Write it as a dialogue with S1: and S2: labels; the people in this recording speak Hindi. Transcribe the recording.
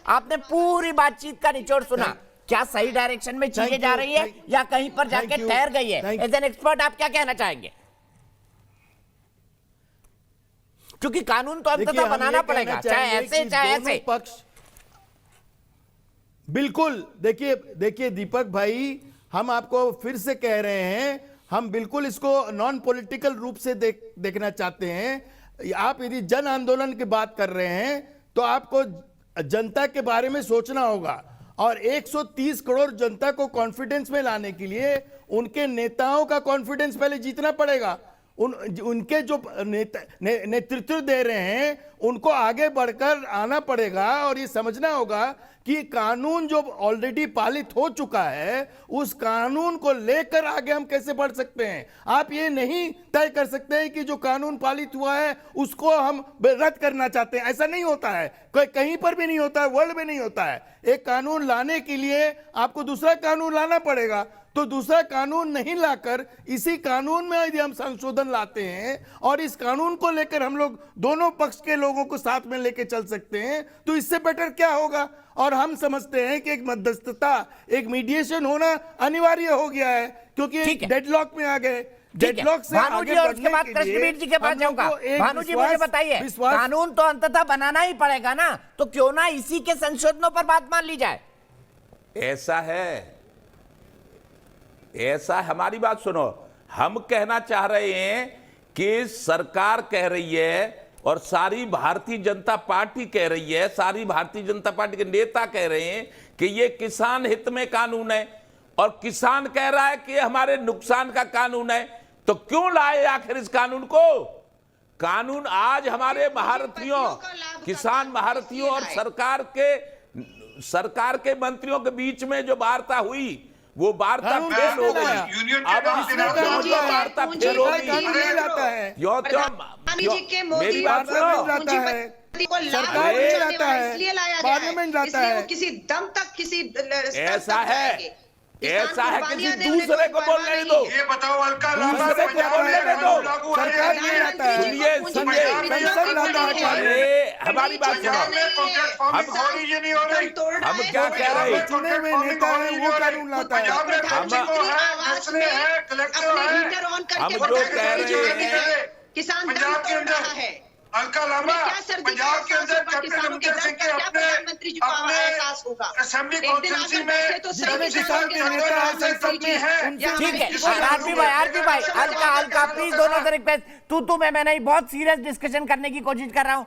S1: आपने पूरी बातचीत का निचोड़ सुना। क्या सही डायरेक्शन में चीजें जा रही है या कहीं पर जाके ठहर गई है? एज एन एक्सपर्ट आप क्या कहना चाहेंगे? क्योंकि कानून तो अंततः बनाना पड़ेगा, चाहे ऐसे चाहे ऐसे।
S2: पक्ष बिल्कुल, देखिए दीपक भाई, हम आपको फिर से कह रहे हैं, हम बिल्कुल इसको नॉन पॉलिटिकल रूप से देखना चाहते हैं। आप यदि जन आंदोलन की बात कर रहे हैं तो आपको जनता के बारे में सोचना होगा, और 130 करोड़ जनता को कॉन्फिडेंस में लाने के लिए उनके नेताओं का कॉन्फिडेंस पहले जीतना पड़ेगा। उनके जो नेतृत्व दे रहे हैं उनको आगे बढ़कर आना पड़ेगा, और ये समझना होगा कि कानून जो ऑलरेडी पालित हो चुका है उस कानून को लेकर आगे हम कैसे बढ़ सकते हैं। आप ये नहीं तय कर सकते हैं कि जो कानून पालित हुआ है उसको हम रद्द करना चाहते हैं, ऐसा नहीं होता है, कहीं पर भी नहीं होता है, वर्ल्ड में नहीं होता है। एक कानून लाने के लिए आपको दूसरा कानून लाना पड़ेगा, तो दूसरा कानून नहीं लाकर इसी कानून में यदि हम संशोधन लाते हैं और इस कानून को लेकर हम लोग दोनों पक्ष के लोगों को साथ में लेकर चल सकते हैं, तो इससे बेटर क्या होगा। और हम समझते हैं कि एक मध्यस्थता, एक मीडिएशन होना अनिवार्य हो गया है, क्योंकि डेडलॉक में आ गए। डेडलॉक से आगे
S1: और उसके बाद कृष्णवीर जी के पास जाऊंगा। भानु जी मुझे बताइए, कानून तो अंततः बनाना ही पड़ेगा ना, तो क्यों ना इसी के संशोधनों पर बात मान ली जाए।
S3: ऐसा हमारी बात सुनो, हम कहना चाह रहे हैं कि सरकार कह रही है और सारी भारतीय जनता पार्टी कह रही है, सारी भारतीय जनता पार्टी के नेता कह रहे हैं कि ये किसान हित में कानून है, और किसान कह रहा है कि हमारे नुकसान का कानून है। तो क्यों लाए आखिर इस कानून को? कानून आज हमारे महारथियों, किसान महारथियों और सरकार के मंत्रियों के बीच में जो वार्ता हुई वो वार्ता फेल हो गई। अब वार्ता फेल हो गई। मेरी बात सुनो,
S2: सरकार नहीं लाता है, पार्लियामेंट लाता है।
S4: किसी दम तक किसी
S3: ऐसा है किसी दूसरे को बोलने दो।
S5: ये बताओ, अलका लामा
S3: दूसरे को बोलने दो।
S2: सरकार नहीं लाता है,
S3: हमारी बात सुनो, हम क्या कह रहे हैं?
S2: चुने हुए नेता है वो कानून लाता है।
S3: हम जो कह रहे हैं,
S4: किसान
S5: पंजाब के अंदर
S4: है।
S5: अलका लामा, पंजाब के अंदर
S4: किसानों के दर्द का क्या प्रधानमंत्री जी को एहसास होगा?
S5: असेंबली कॉन्स्टिट्यूंसी में
S4: जितने
S2: किसान के नेता संसद में है,
S1: ठीक है। आरपी भाई, अलका प्लीज, दोनों तरफ तू मैं नहीं, बहुत सीरियस डिस्कशन करने की कोशिश कर रहा हूँ।